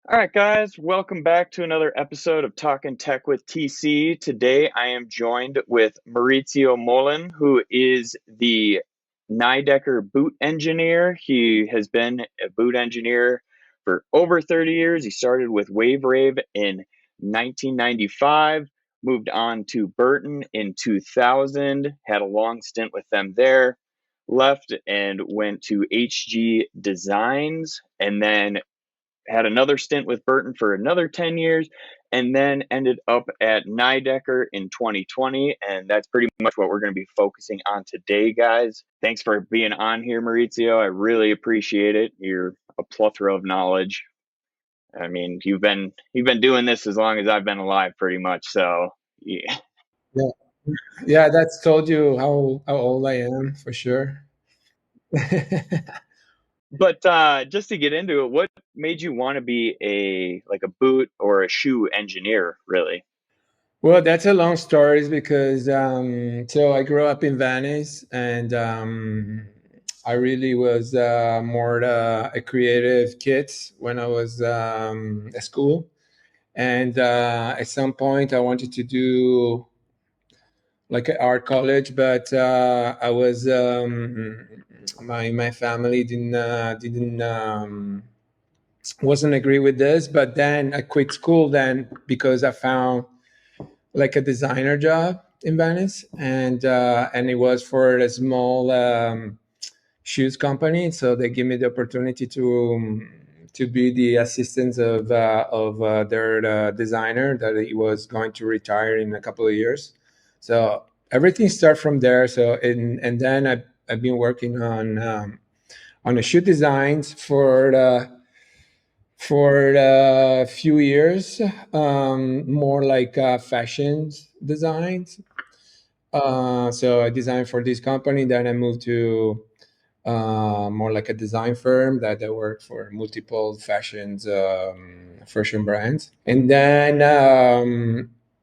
All right, guys, welcome back to another episode of Talking Tech with TC. Today, I am joined with Maurizio Moline, who is the Nidecker boot engineer. He has been a boot engineer for over 30 years. He started with Wave Rave in 1995, moved on to Burton in 2000, had a long stint with them there, left and went to HG Designs, and then had another stint with Burton for another 10 years, and then ended up at Nidecker in 2020. And that's pretty much what we're going to be focusing on today, guys. Thanks for being on here, Maurizio. I really appreciate it. You're a plethora of knowledge. I mean, you've been doing this as long as I've been alive, pretty much. So, yeah. Yeah, yeah, that's told you how old I am for sure. But just to get into it, what made you want to be a boot or a shoe engineer, really? Well, that's a long story because so I grew up in Venice, and I really was more a creative kid when I was at school. And at some point, I wanted to do like an art college, but I was my family didn't wasn't agree with this. But then I quit school then because I found like a designer job in Venice, and it was for a small shoes company. So they give me the opportunity to be the assistant of their designer that he was going to retire in a couple of years. So everything started from there. So and then I've been working on the shoe designs for a few years, more like fashion designs. So I designed for this company. Then I moved to more like a design firm that I worked for multiple fashion brands. And then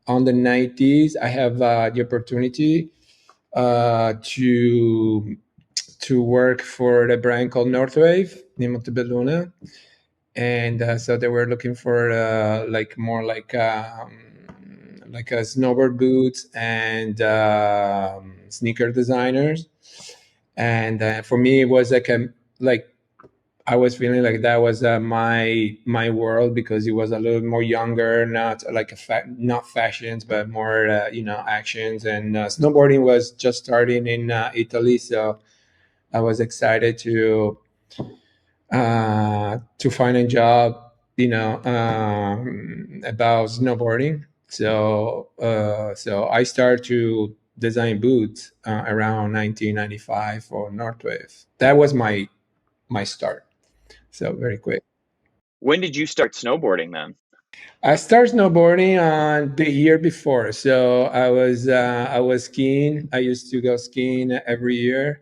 on the 90s, I have the opportunity to work for a brand called Northwave in Montebelluna. And so they were looking for like more like a snowboard boots and sneaker designers. And for me, it was like I was feeling like that was my world because it was a little more younger, not like not fashions, but more actions. And snowboarding was just starting in Italy, so I was excited to find a job, about snowboarding. So I started to design boots around 1995 for Northwave. That was my start. So very quick. When did you start snowboarding then? I started snowboarding on the year before. So I was skiing. I used to go skiing every year,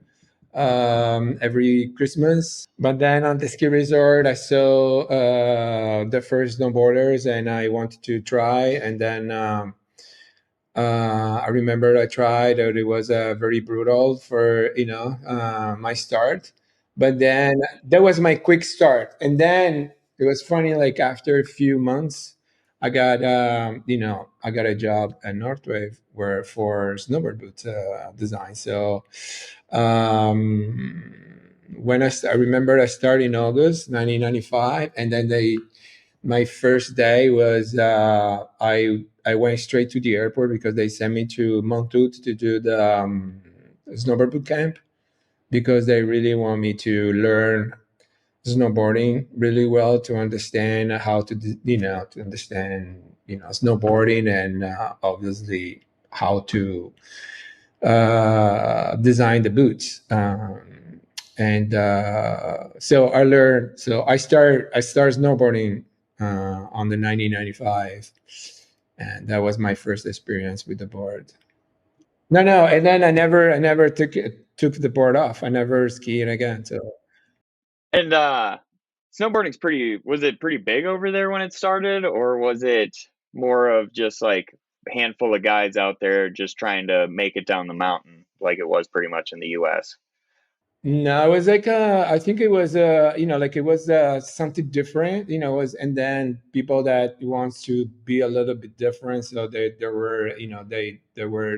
every Christmas. But then on the ski resort, I saw the first snowboarders, and I wanted to try. And then I remember I tried, and it was very brutal for my start. But then that was my quick start, and then it was funny. Like after a few months, I got a job at Northwave where for snowboard boot design. So I remember I started in August 1995, and then my first day was I went straight to the airport because they sent me to Montut to do the snowboard boot camp because they really want me to learn snowboarding really well to understand how to understand snowboarding, and obviously how to design the boots. And so I learned. So I started snowboarding on the 1995, and that was my first experience with the board. No, no, and then I never took the board off. I never skied again. So And snowboarding's was it pretty big over there when it started, or was it more of just like a handful of guys out there just trying to make it down the mountain like it was pretty much in the US? No, it was like I think it was like it was something different, was, and then people that wants to be a little bit different, so they were, they were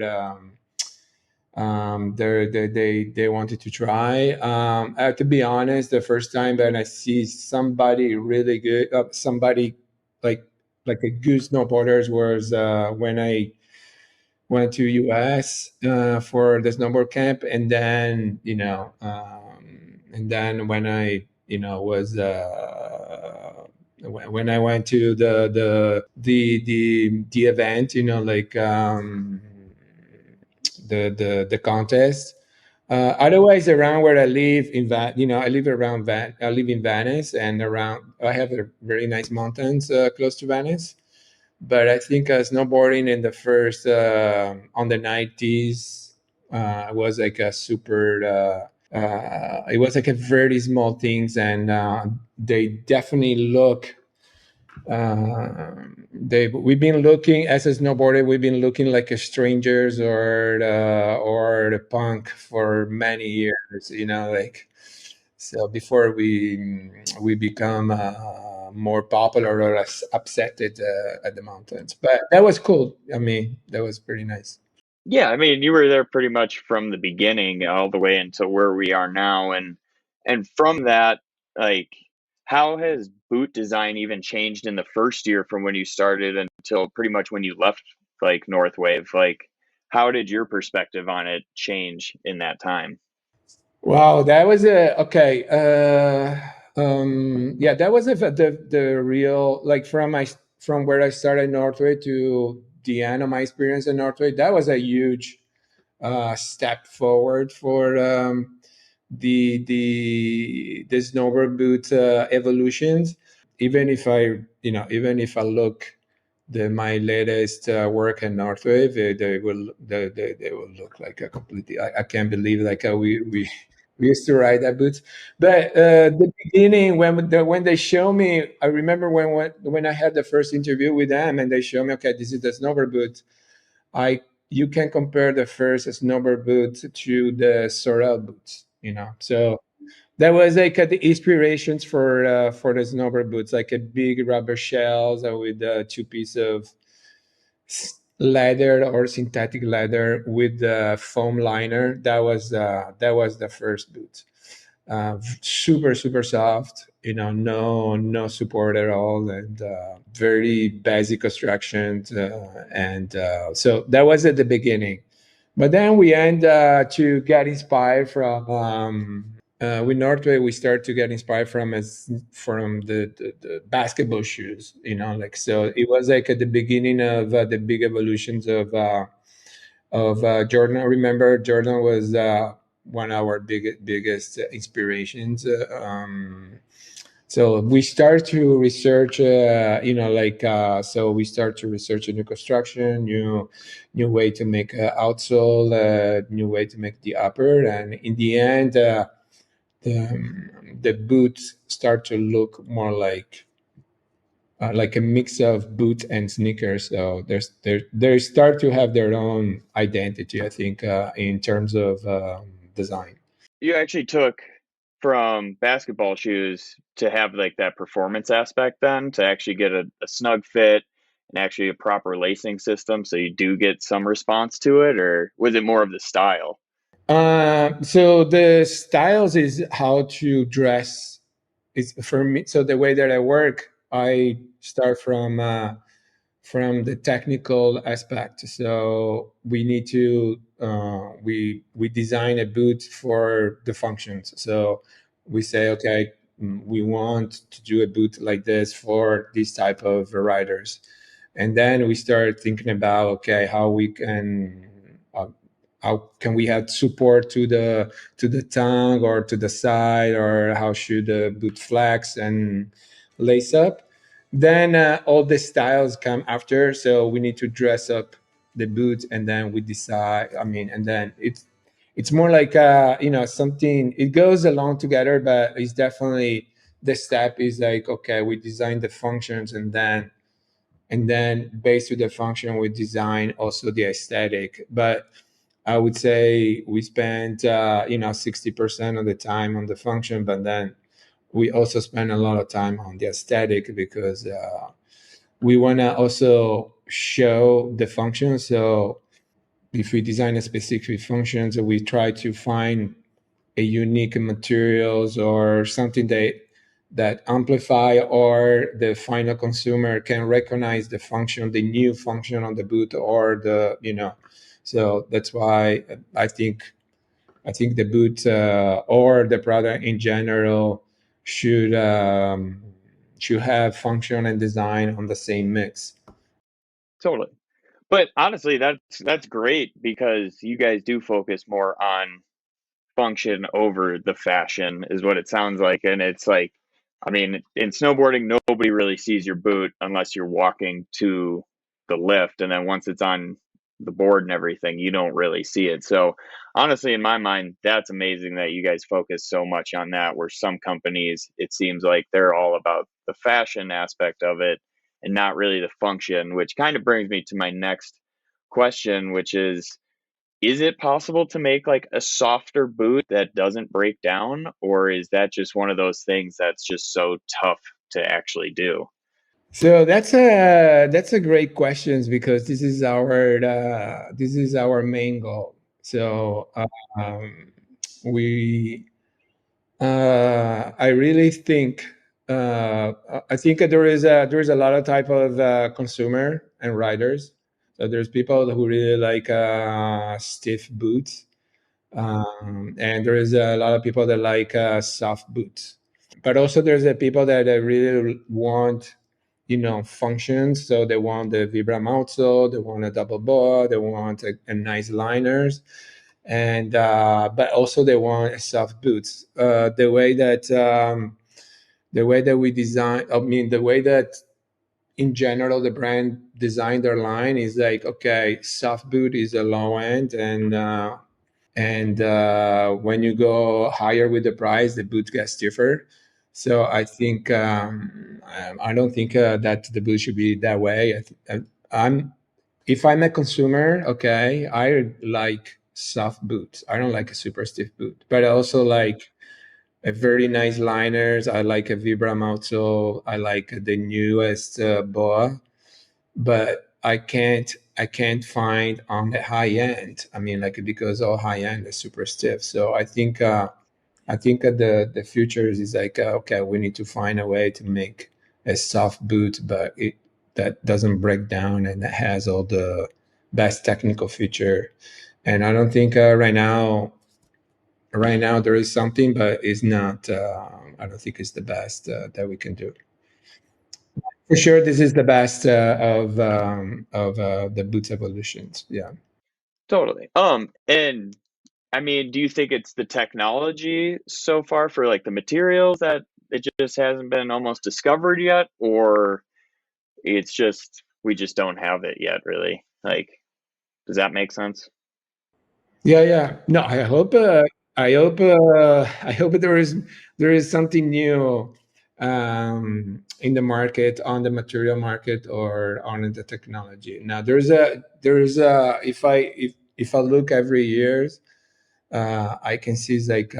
they wanted to try. I have to be honest, the first time that I see somebody really good, somebody like like a good snowboarders was when I went to US for the snowboard camp, and then when I was when I went to the event, like the contest. Otherwise, around where I live in I live around I live in Venice, and around I have a very nice mountains close to Venice. But I think snowboarding in the first on the 90s was like a super. It was like a very small things, and they definitely look they we've been looking as a snowboarder, we've been looking like a strangers or the punk for many years, like, so before we become more popular or accepted at the mountains. But that was cool. I mean, that was pretty nice. Yeah, I mean, you were there pretty much from the beginning all the way until where we are now, and from that, like, how has boot design even changed in the first year from when you started until pretty much when you left, like, Northwave? Like, how did your perspective on it change in that time? Wow, that was a okay. Yeah, that was the real, like, from where I started Northway to the end of my experience in Northway. That was a huge step forward for the snowboard boot evolutions. Even if I look my latest work in Northwave, they will look like a completely. I can't believe like we used to ride that boots. But the beginning when they show me, I remember when I had the first interview with them and they show me, okay, this is the snowboard boot. I You can compare the first snowboard boot to the Sorel boots, So that was like the inspirations for the snowboard boots, like a big rubber shells with two pieces of leather or synthetic leather with the foam liner. That was the first boot. Super super soft, no support at all, and very basic constructions, and so that was at the beginning. But then we end to get inspired from with Northway. We start to get inspired from the basketball shoes. Like, so it was like at the beginning of the big evolutions of Jordan. I remember Jordan was one of our biggest inspirations. So we start to research, so we start to research a new construction, new way to make outsole, new way to make the upper, and in the end, the boots start to look more like a mix of boot and sneakers. So they start to have their own identity, I think, in terms of design. You actually took from basketball shoes to have like that performance aspect then to actually get a snug fit and actually a proper lacing system so you do get some response to it, or was it more of the style? So the styles is how to dress. It's for me. So the way that I work, I start from the technical aspect. So we need to we design a boot for the functions. So we say, okay, we want to do a boot like this for these type of riders, and then we start thinking about, okay, how can we add support to the tongue or to the side, or how should the boot flex and lace up. Then all the styles come after, so we need to dress up the boot, and then we decide. I mean, and then it's more like something. It goes along together, but it's definitely the step is like, okay, we design the functions, and then based on the function we design also the aesthetic. But I would say we spend 60% of the time on the function, but then we also spend a lot of time on the aesthetic because we want to also show the function. So if we design a specific function, so we try to find a unique materials or something that amplify or the final consumer can recognize the function, the new function on the boot or so that's why I think the boot or the product in general should have function and design on the same mix. Totally. But honestly, that's great because you guys do focus more on function over the fashion is what it sounds like. And it's like, I mean, in snowboarding, nobody really sees your boot unless you're walking to the lift. And then once it's on the board and everything, you don't really see it. So honestly, in my mind, that's amazing that you guys focus so much on that, where some companies, it seems like they're all about the fashion aspect of it and not really the function, which kind of brings me to my next question, which is it possible to make like a softer boot that doesn't break down, or is that just one of those things that's just so tough to actually do? So that's a great question because this is our main goal. So um, we I really think I think there is a lot of type of consumer and riders. So there's people who really like stiff boots, and there is a lot of people that like soft boots. But also there's the people that really want functions. So they want the vibra outsole, they want a double boa, they want a nice liners, and but also they want soft boots. The way that we design, I mean, the way that in general the brand designed their line is like, okay, soft boot is a low end, and when you go higher with the price, the boot gets stiffer. So I think I don't think that the boot should be that way. I'm If I'm a consumer, okay, I like soft boots. I don't like a super stiff boot, but I also like a very nice liners. I like a Vibram outsole. I like the newest boa, but I can't find on the high end. I mean, like, because all high end is super stiff. So I think the future is like, okay, we need to find a way to make a soft boot, but that doesn't break down and that has all the best technical feature. And I don't think right now there is something, but it's not. I don't think it's the best that we can do. For sure, this is the best of the boots evolutions. Yeah. Totally. And I mean, do you think it's the technology so far for like the materials that it just hasn't been almost discovered yet, or it's just we just don't have it yet, really? Like, does that make sense? Yeah, yeah. No, I hope there is something new in the market, on the material market, or on the technology. Now, if I look every year, I can see it's like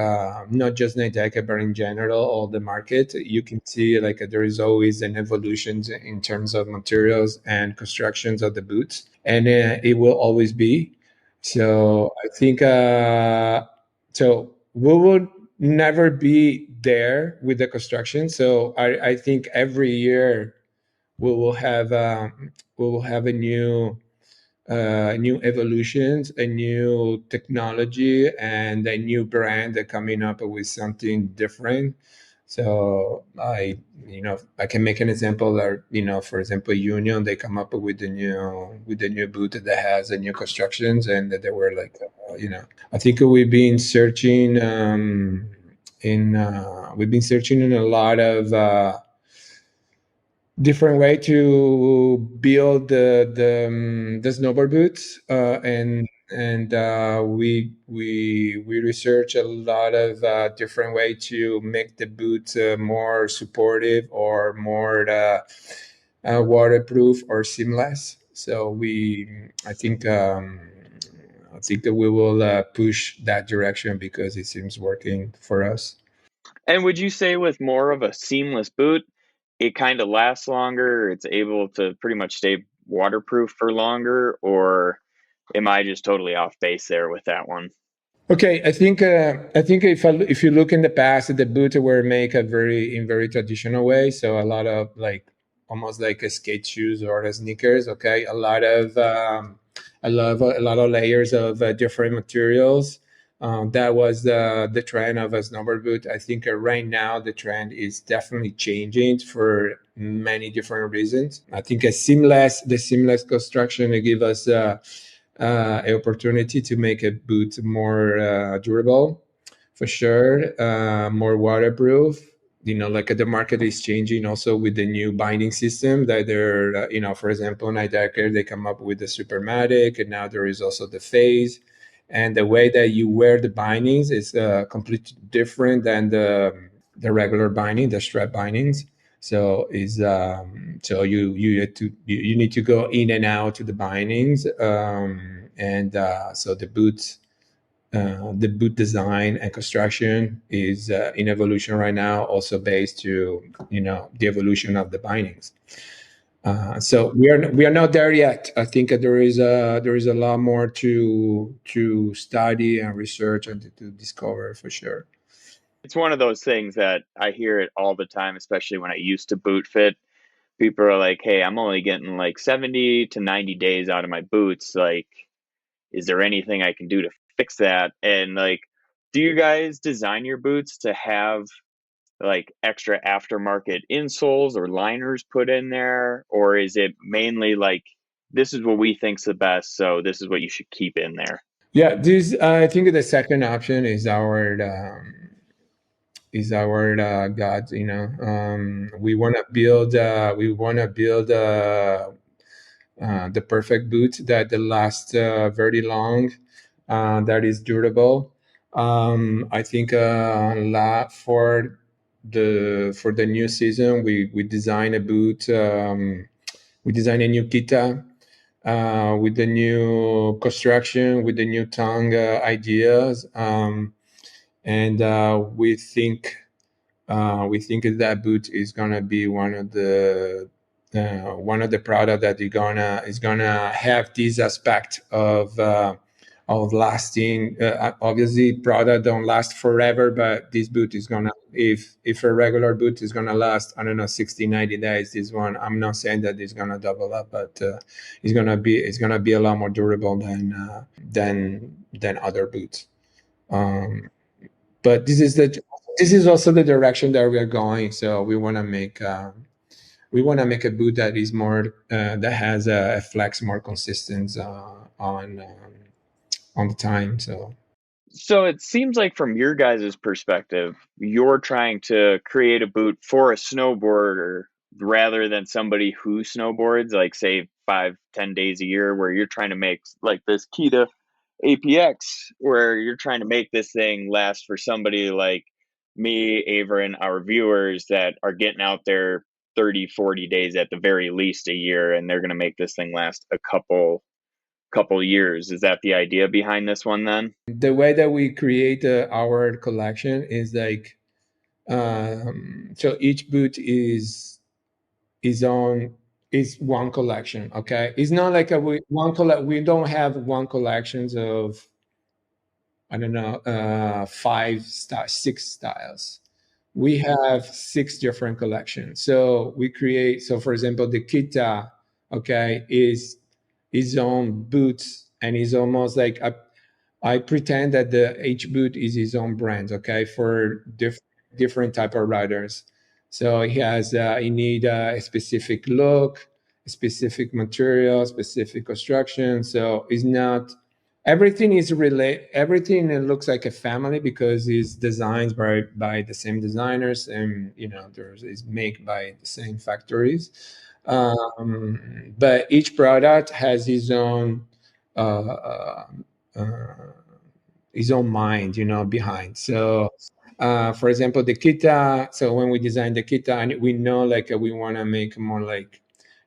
not just Nidecker, but in general, all the market. You can see like there is always an evolution in terms of materials and constructions of the boots, and it will always be. So I think so. We will never be there with the construction. So I think every year we will have a new evolutions, a new technology, and a new brand that coming up with something different. So I can make an example that, for example, Union, they come up with the new boot that has a new constructions, and that they were like, I think we've been searching in a lot of different way to build the snowboard boots, and we research a lot of different way to make the boot more supportive or more waterproof or seamless. So I think I think that we will push that direction because it seems working for us. And would you say with more of a seamless boot, it kind of lasts longer, it's able to pretty much stay waterproof for longer, or am I just totally off base there with that one? Okay, I think if you look in the past, the boots were made a very traditional way. So a lot of like almost like a skate shoes or a sneakers. Okay, a lot of layers of different materials. That was the trend of a snowboard boot. I think right now the trend is definitely changing for many different reasons. I think the seamless construction give us an opportunity to make a boot more durable, for sure, more waterproof. Like the market is changing also with the new binding system that they're, for example, Nidecker, they come up with the Supermatic, and now there is also the phase. And the way that you wear the bindings is completely different than the regular binding, the strap bindings. So you need to go in and out to the bindings, and so the boot design and construction is in evolution right now, also based to the evolution of the bindings. So we are not there yet. I think that there is a lot more to study and research and to discover for sure. It's one of those things that I hear it all the time, especially when I used to boot fit. People are like, "Hey, I'm only getting like 70 to 90 days out of my boots. Like, is there anything I can do to fix that?" And like, do you guys design your boots to have like extra aftermarket insoles or liners put in there, or is it mainly like this is what we think's the best, so this is what you should keep in there? Yeah, this I think the second option is our God. We want to build the perfect boot that lasts very long, that is durable. I think for the new season, we design a boot. We design a new kita with the new construction, with the new tongue ideas, and we think that boot is gonna be one of the product that is gonna have this aspect of lasting. Obviously, product don't last forever, but this boot is gonna, if a regular boot is gonna last, I don't know, 60, 90 days. This one, I'm not saying that it's gonna double up, but it's gonna be a lot more durable than other boots. Um, but this is also the direction that we are going. So we want to make a boot that is more that has a flex more consistent on the time. So it seems like from your guys' perspective, you're trying to create a boot for a snowboarder rather than somebody who snowboards, like say 5, 10 days a year, where you're trying to make like this Kita APX, where you're trying to make this thing last for somebody like me, Avran, our viewers that are getting out there 30, 40 days at the very least a year, and they're going to make this thing last a couple years. Is that the idea behind this one then? The way that we create our collection is like, so each boot is on is one collection. Okay, it's not like we don't have one collections of, I don't know, six styles. We have six different collections. So we create. So for example, the Kita, okay, is his own boots, and is almost like I pretend that the H boot is his own brand. Okay, for different type of riders. So he need a specific look, a specific material, specific construction. So it's not everything is relate. Everything looks like a family because it's designed by the same designers, and there's is made by the same factories. But each product has uh, uh, uh, his own mind, behind. So, for example, the Kita. So when we design the Kita, and we know like we want to make more like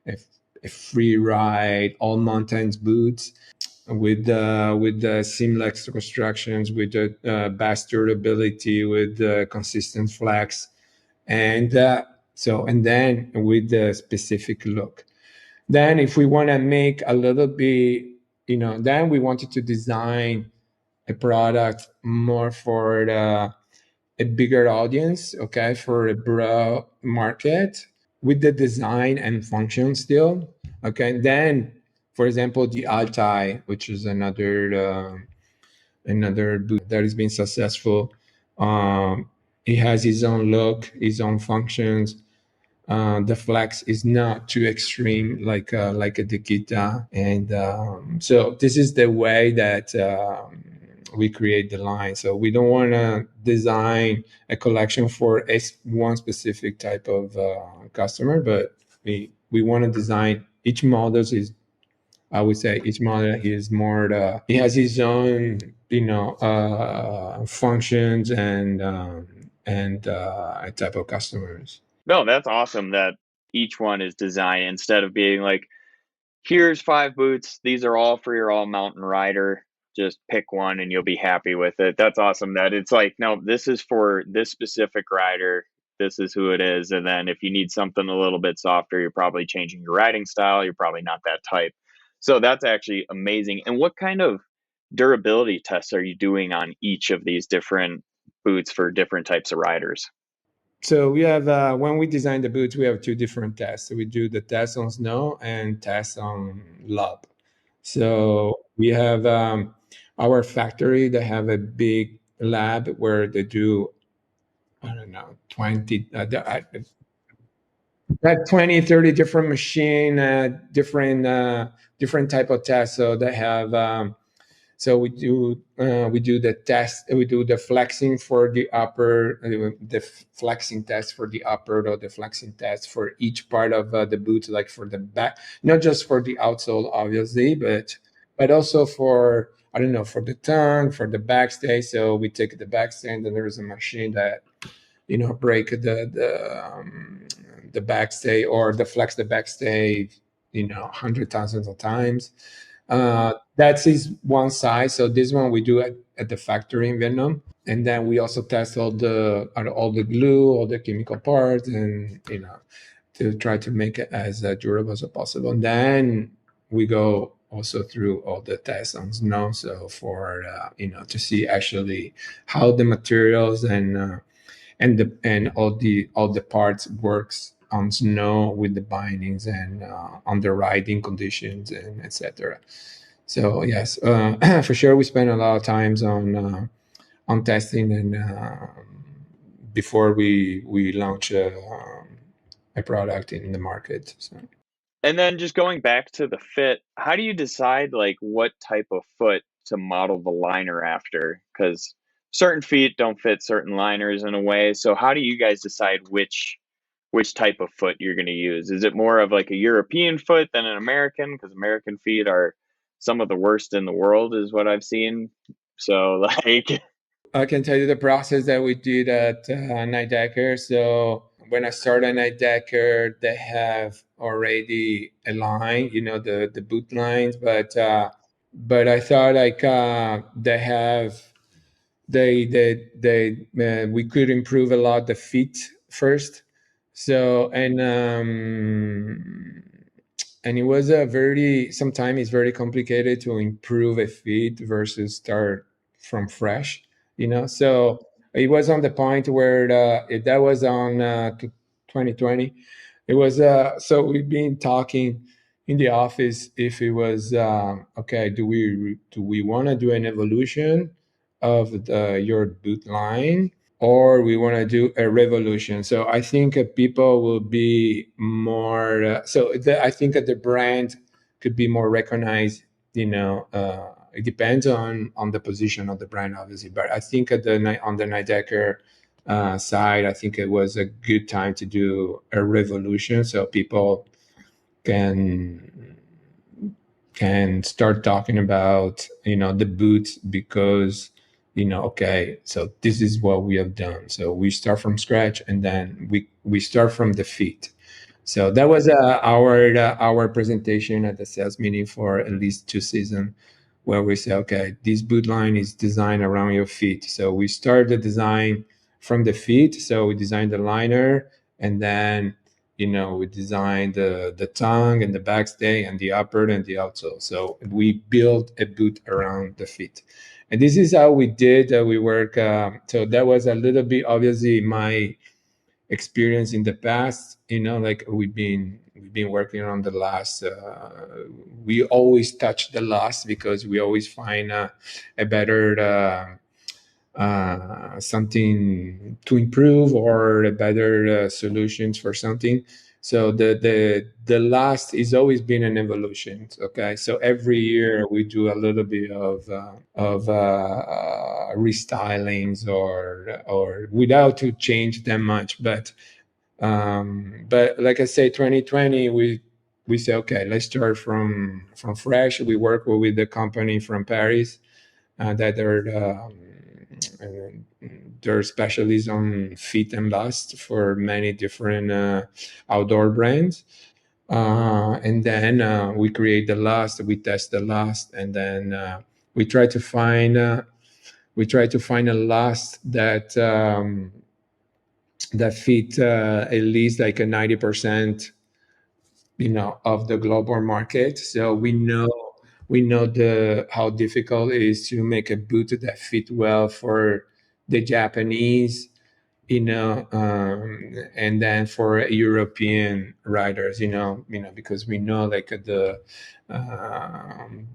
a, a free ride, all mountains boots. with the seamless constructions, with the vast durability, with the consistent flex, and and then with the specific look. Then, if we want to make a little bit, then we wanted to design a product more for a bigger audience, okay, for a broad market with the design and function still, okay. And then, for example, the Altai, which is another boot that has been successful. It has its own look, its own functions. The flex is not too extreme like a Nikita, and so this is the way that we create the line. So we don't want to design a collection for one specific type of customer, but we want to design each model is. I would say each model is more. He has his own, functions and type of customers. No, that's awesome that each one is designed instead of being like, here's 5 boots. These are all for your all mountain rider. Just pick one and you'll be happy with it. That's awesome that it's like, no, this is for this specific rider. This is who it is. And then if you need something a little bit softer, you're probably changing your riding style. You're probably not that type. So that's actually amazing. And what kind of durability tests are you doing on each of these different boots for different types of riders? So we have when we design the boots, we have two different tests. So we do the test on snow and test on lub. So we have our factory. They have a big lab where they do, I don't know, 20 that 20, 30 different machine, different type of tests. So they have so we do the test. We do the flexing for the upper, the flexing test for the upper, or the flexing test for each part of the boot, like for the back, not just for the outsole, obviously, but also for, I don't know, for the tongue, for the backstay. So we take the backstay, and then there is a machine that break the backstay or the flex the backstay, 100,000 of times. That's is one side. So this one we do at the factory in Vietnam, and then we also test all the glue, all the chemical parts, and to try to make it as durable as possible. And then we go also through all the tests on snow, so for to see actually how the materials and all the parts works on snow with the bindings and on the riding conditions and etc. So yes, for sure we spend a lot of times on testing and before we launch a product in the market. So. And then just going back to the fit, how do you decide like what type of foot to model the liner after? Because certain feet don't fit certain liners in a way. So how do you guys decide which type of foot you're going to use? Is it more of like a European foot than an American? Because American feet are some of the worst in the world, is what I've seen. So like, I can tell you the process that we did at Nidecker. So when I started Nidecker, they have already a line, the boot lines, but I thought like we could improve a lot the feet first. So and it was sometimes it's very complicated to improve a feed versus start from fresh, so it was on the point where that was on 2020. It was so we've been talking in the office if it was okay, do we want to do an evolution of your boot line, or we want to do a revolution. So I think people will be more. I think that the brand could be more recognized. It depends on the position of the brand, obviously. But I think on the Nidecker side, I think it was a good time to do a revolution, so people can start talking about the boots, because okay, so this is what we have done. So we start from scratch, and then we start from the feet. So that was our presentation at the sales meeting for at least 2 seasons. where we say, okay, this boot line is designed around your feet. So we start the design from the feet. So we design the liner, and then we design the tongue and the backstay and the upper and the outsole. So we build a boot around the feet, and this is how we did. We work. So that was a little bit obviously my experience in the past. Like we've been working on the last. We always touch the last because we always find a better something to improve or a better solutions for something. So the last is always been an evolution. Okay, so every year we do a little bit of restylings or without to change them much, but like I say, 2020 we say, okay, let's start from fresh. We work with the company from Paris that they're specialists on fit and bust for many different outdoor brands. And then we create the last, we test the last, and then we try to find a last that fit at least like a 90% of the global market. So we know the how difficult it is to make a boot that fit well for the Japanese, and then for European riders, because we know like um,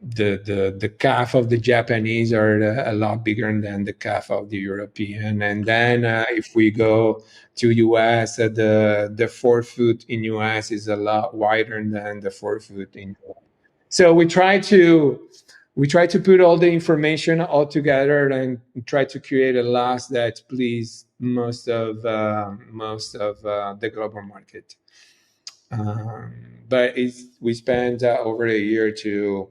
the calf of the Japanese are a lot bigger than the calf of the European. And then if we go to US, the forefoot in US is a lot wider than the forefoot in. So we try to put all the information all together and try to create a last that please most of the global market. But we spent over a year to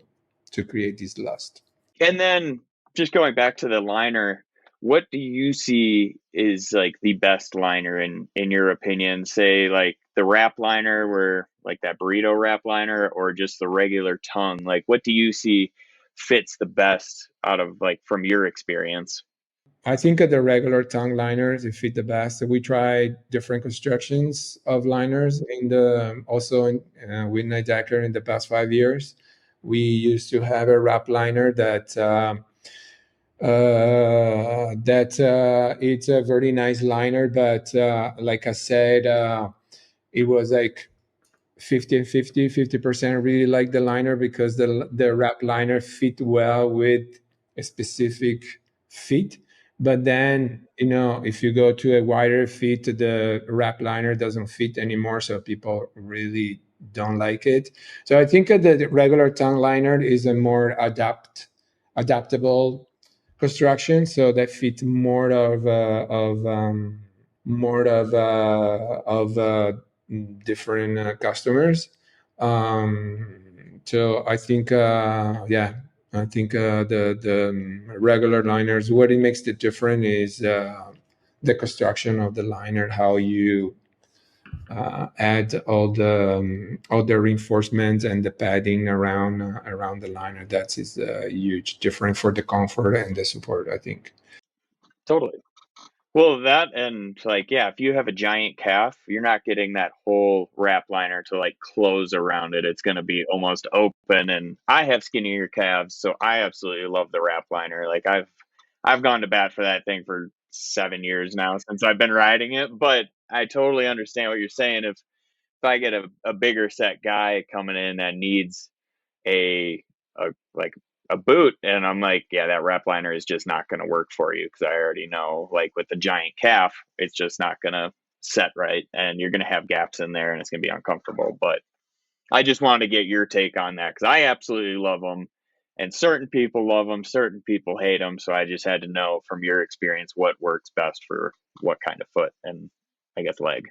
create this last. And then just going back to the liner, what do you see is like the best liner in your opinion? Say like the wrap liner, where like that burrito wrap liner, or just the regular tongue? Like what do you see fits the best out of like from your experience? I think the regular tongue liners they fit the best. We tried different constructions of liners with Nidecker in the past 5 years. We used to have a wrap liner that it's a very nice liner, but like I said, it was like 50 and 50% really like the liner because the wrap liner fit well with a specific fit. But then if you go to a wider fit, the wrap liner doesn't fit anymore, so people really don't like it. So I think the regular tongue liner is a more adaptable construction, so that fit more of different customers. So I think, yeah, I think the regular liners, what it makes it different is the construction of the liner, how you add all the reinforcements and the padding around the liner. That is huge difference for the comfort and the support, I think. Totally. Well, that and like, yeah, if you have a giant calf, you're not getting that whole wrap liner to like close around it. It's going to be almost open. And I have skinnier calves, so I absolutely love the wrap liner. Like I've gone to bat for that thing for 7 years now since I've been riding it. But I totally understand what you're saying. If I get a bigger set guy coming in that needs a like a boot, and I'm like, yeah, that wrap liner is just not going to work for you because I already know, like with the giant calf, it's just not going to set right, and you're going to have gaps in there, and it's going to be uncomfortable. But I just wanted to get your take on that because I absolutely love them, and certain people love them, certain people hate them. So I just had to know from your experience what works best for what kind of foot and I guess leg.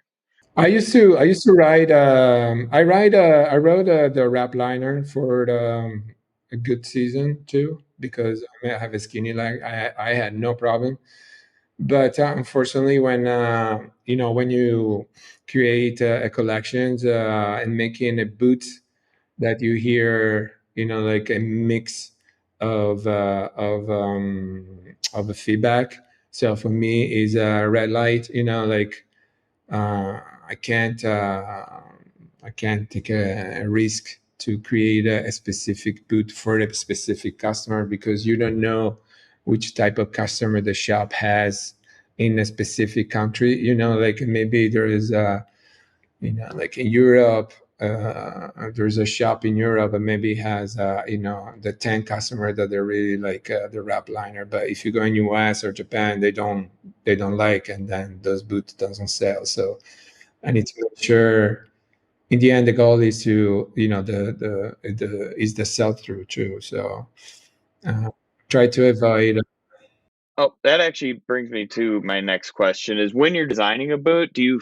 I used to ride. I rode the wrap liner for a good season too because I have a skinny leg. I had no problem. But unfortunately, when you create a collections and making a boot that you hear, like a mix of a feedback. So for me, is a red light. Like uh, I can't uh, I can't take a risk to create a specific boot for a specific customer, because you don't know which type of customer the shop has in a specific country. Like maybe there is a, like in Europe, there's a shop in Europe and maybe has, the 10 customer that they really like the wrap liner. But if you go in US or Japan, they don't like, and then those boots doesn't sell. So I need to make sure in the end, the goal is to, is the sell through too. So uh, try to avoid. Oh, that actually brings me to my next question is when you're designing a boot, do you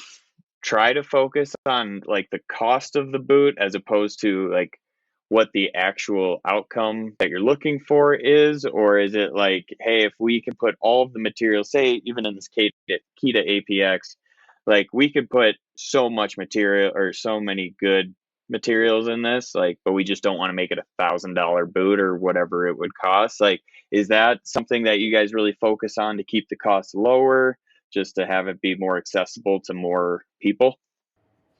try to focus on like the cost of the boot as opposed to like what the actual outcome that you're looking for is? Or is it like, hey, if we can put all of the materials, say, even in this Kita APX, like we could put so much material or so many good materials in this, like, but we just don't want to make it $1,000 boot or whatever it would cost. Like, is that something that you guys really focus on to keep the costs lower, just to have it be more accessible to more people?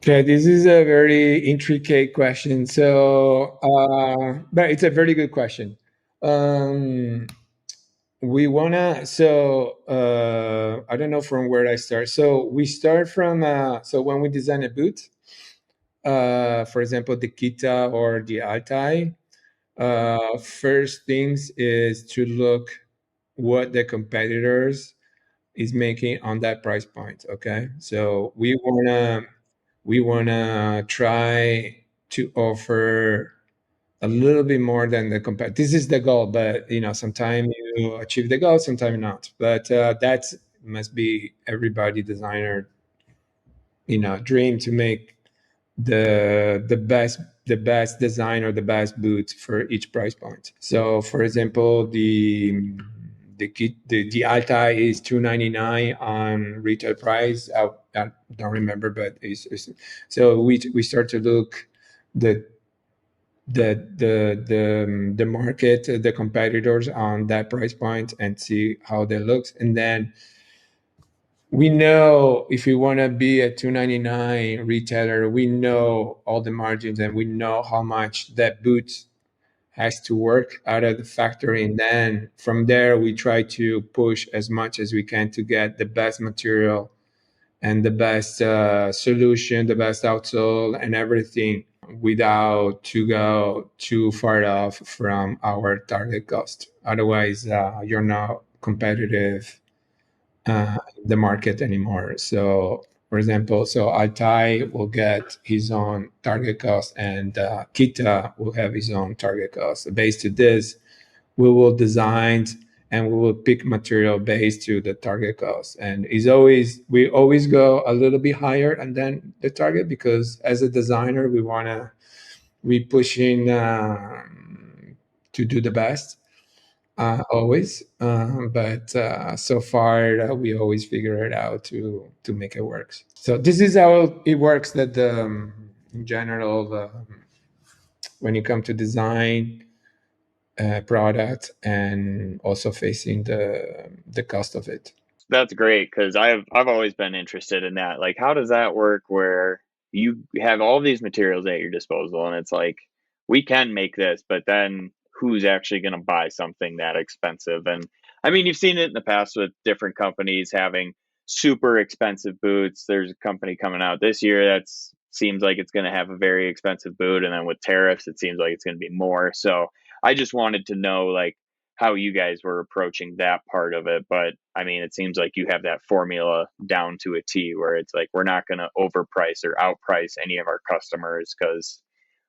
Okay, this is a very intricate question. So, but it's a very good question. Um, we wanna. So, I don't know from where I start. So we start from. So when we design a boot, for example, the Kita or the Altai, first things is to look what the competitors is making on that price point. Okay, so we wanna try to offer a little bit more than the competitor. This is the goal, but sometimes you achieve the goal, sometimes not. But that must be everybody designer dream, to make the best design or the best boot for each price point. So for example, the Altai is $299 on retail price. I don't remember, but so we start to look the the market, the competitors on that price point, and see how they looks. And then we know if we want to be a 299 retailer, we know all the margins and we know how much that boot has to work out of the factory. And then from there, we try to push as much as we can to get the best material and the best solution, the best outsole and everything, without to go too far off from our target cost. Otherwise, you're not competitive the market anymore. So, for example, so Altai will get his own target cost, and Kita will have his own target cost. Based to this, we will design and we will pick material based to the target cost. And we always go a little bit higher and then the target, because as a designer, we pushing to do the best always. But so far, we always figure it out to make it work. So this is how it works. That in general, when you come to design product and also facing the cost of it. That's great because I've always been interested in that. Like, how does that work where you have all these materials at your disposal and it's like we can make this, but then who's actually going to buy something that expensive? And I mean, you've seen it in the past with different companies having super expensive boots. There's a company coming out this year that seems like it's going to have a very expensive boot, and then with tariffs, it seems like it's going to be more. So I just wanted to know like how you guys were approaching that part of it. But I mean, it seems like you have that formula down to a T where it's like, we're not going to overprice or outprice any of our customers because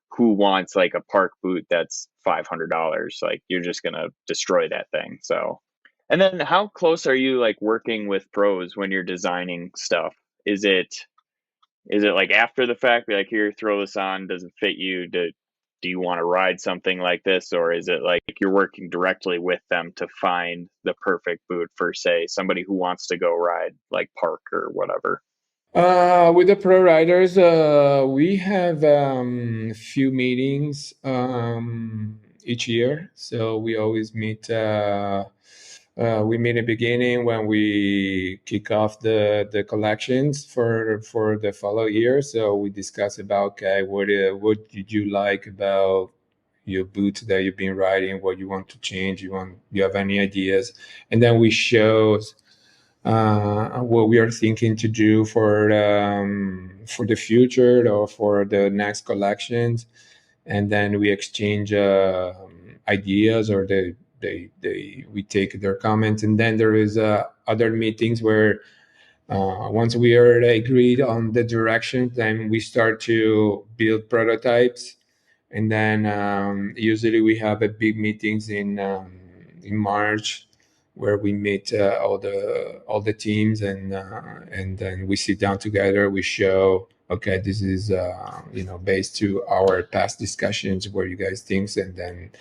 who wants like a park boot that's $500? Like, you're just going to destroy that thing. So, and then how close are you like working with pros when you're designing stuff? Is it like after the fact, be like, here, throw this on, does it fit you? Do you want to ride something like this? Or is it like you're working directly with them to find the perfect boot for, say, somebody who wants to go ride like park or whatever? With the pro riders, we have few meetings. each year. So we always meet. We meet in the beginning when we kick off the collections for the follow year. So we discuss about, okay, what did you like about your boots that you've been riding, what you want to change, you have any ideas, and then we show what we are thinking to do for the future or for the next collections, and then we exchange ideas, or we take their comments, and then there is other meetings where once we are agreed on the direction, then we start to build prototypes, and then usually we have a big meetings in March where we meet all the teams, and then we sit down together. We show, okay, this is based to our past discussions, what you guys think, and then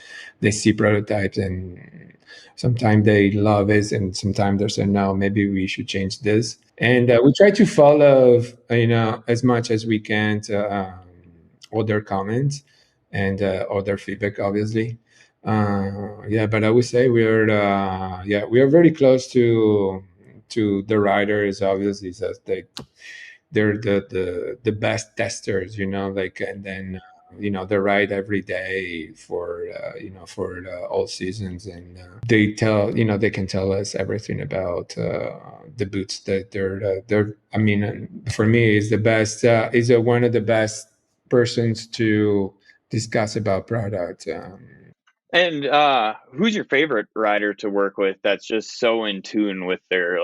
they see prototypes, and sometimes they love it, and sometimes they say, no, maybe we should change this. And we try to follow, as much as we can, all their comments and all their feedback, obviously. Yeah, but I would say we are very close to the riders, obviously, so they're the best testers, like, and then they ride every day for all seasons, and they can tell us everything about the boots that they're I mean, for me, is the best, is one of the best persons to discuss about product. And who's your favorite rider to work with that's just so in tune with their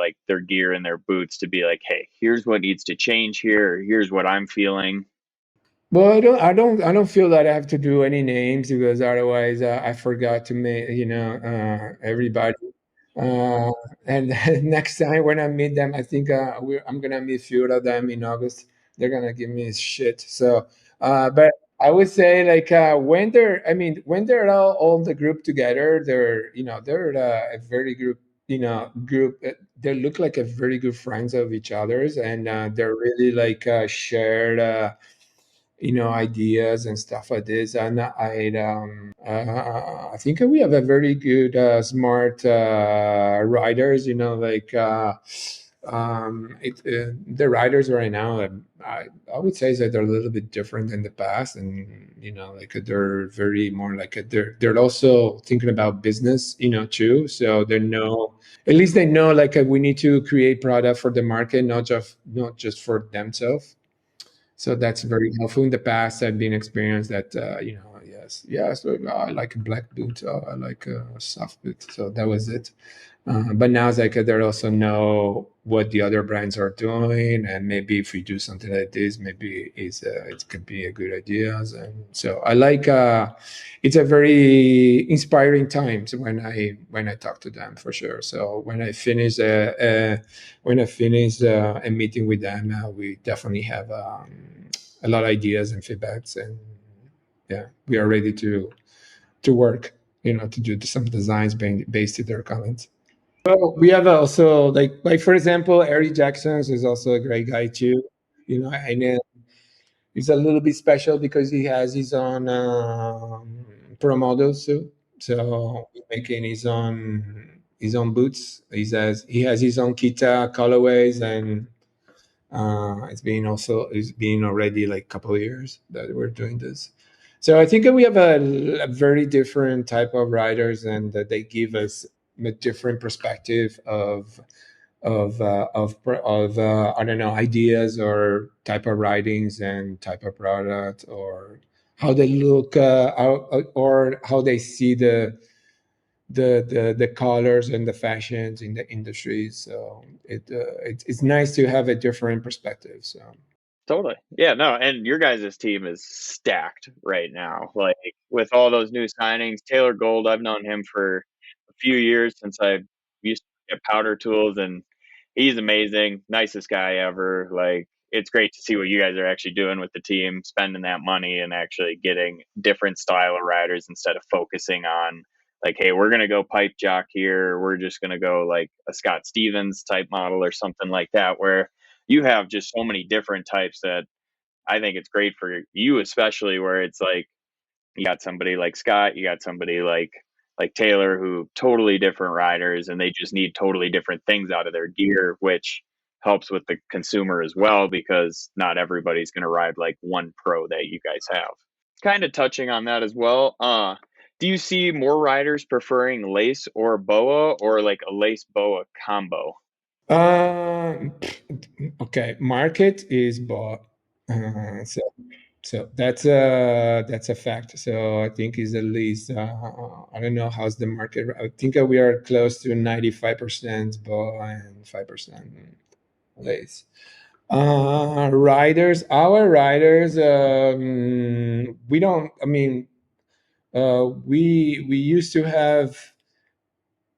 gear and their boots to be like, hey, here's what needs to change here, here's what I'm feeling. Well, I don't feel that I have to do any names, because otherwise I forgot to make, everybody. Uh, and next time when I meet them, I think I'm gonna meet a few of them in August. They're gonna give me shit. So, but I would say, like, when they're all the group together, they're a very group. They look like a very good friends of each other's, and they're really like shared. Ideas and stuff like this. And I think we have a very good, smart writers. The writers right now, I would say that they're a little bit different than the past, and like they're very more like they're also thinking about business, too. So they know, at least they know, like, we need to create product for the market, not just for themselves. So that's very helpful. In the past, I've been experienced that, yes, I like a black boot, I like a soft boot. So that was it. But now it's like they also know what the other brands are doing, and maybe if we do something like this, maybe it could be a good idea. And so I like. It's a very inspiring times when I talk to them, for sure. So when I finish a meeting with them, we definitely have a lot of ideas and feedbacks, and yeah, we are ready to work, to do some designs based on their comments. Well, we have also, like for example, Eric Jackson is also a great guy too. And he's a little bit special because he has his own pro models too. So he's making his own boots. He has his own Kita colorways, and it's been already like a couple of years that we're doing this. So I think that we have a very different type of writers, and that they give us a different perspective of I don't know, ideas or type of writings and type of product, or how they look, or how they see the colors and the fashions in the industry. So it's nice to have a different perspective. So Totally. Yeah, no, and your guys' team is stacked right now. Like with all those new signings, Taylor Gold, I've known him for a few years since I used to get powder tools, and he's amazing, nicest guy ever. Like it's great to see what you guys are actually doing with the team, spending that money and actually getting different style of riders instead of focusing on like, hey, we're gonna go pipe jock here, we're just gonna go like a Scott Stevens type model or something like that, where you have just so many different types that I think it's great for you, especially where it's like You got somebody like Scott, you got somebody like Taylor, who totally different riders, and they just need totally different things out of their gear, which helps with the consumer as well because not everybody's going to ride like one pro that you guys have. Kind of touching on that as well. Do you see more riders preferring lace or boa, or like a lace boa combo? Um, okay, market is bought. So that's a fact. So I think is at least I don't know how's the market. I think we are close to 95% bought and 5% lace. Riders, our riders, we don't. I mean, we used to have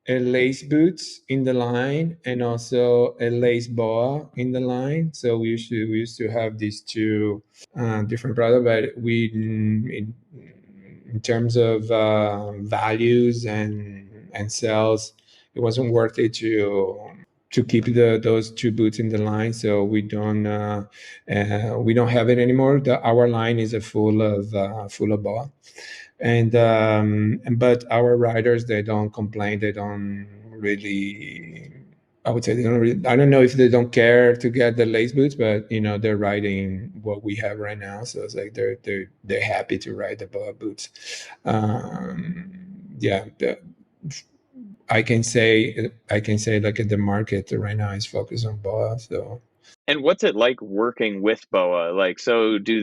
a lace boots in the line and also a lace boa in the line. So we used to have these two different products, but in terms of values and sales, it wasn't worth it to keep those two boots in the line. So we don't have it anymore. Our line is a full of boa, and but our riders, they don't complain. They don't really. I would say they don't really. I don't know if they don't care to get the lace boots, but they're riding what we have right now. So it's like they're happy to ride the boa boots. Yeah, I can say like the market right now is focused on boa. So And what's it like working with BOA? Like, so do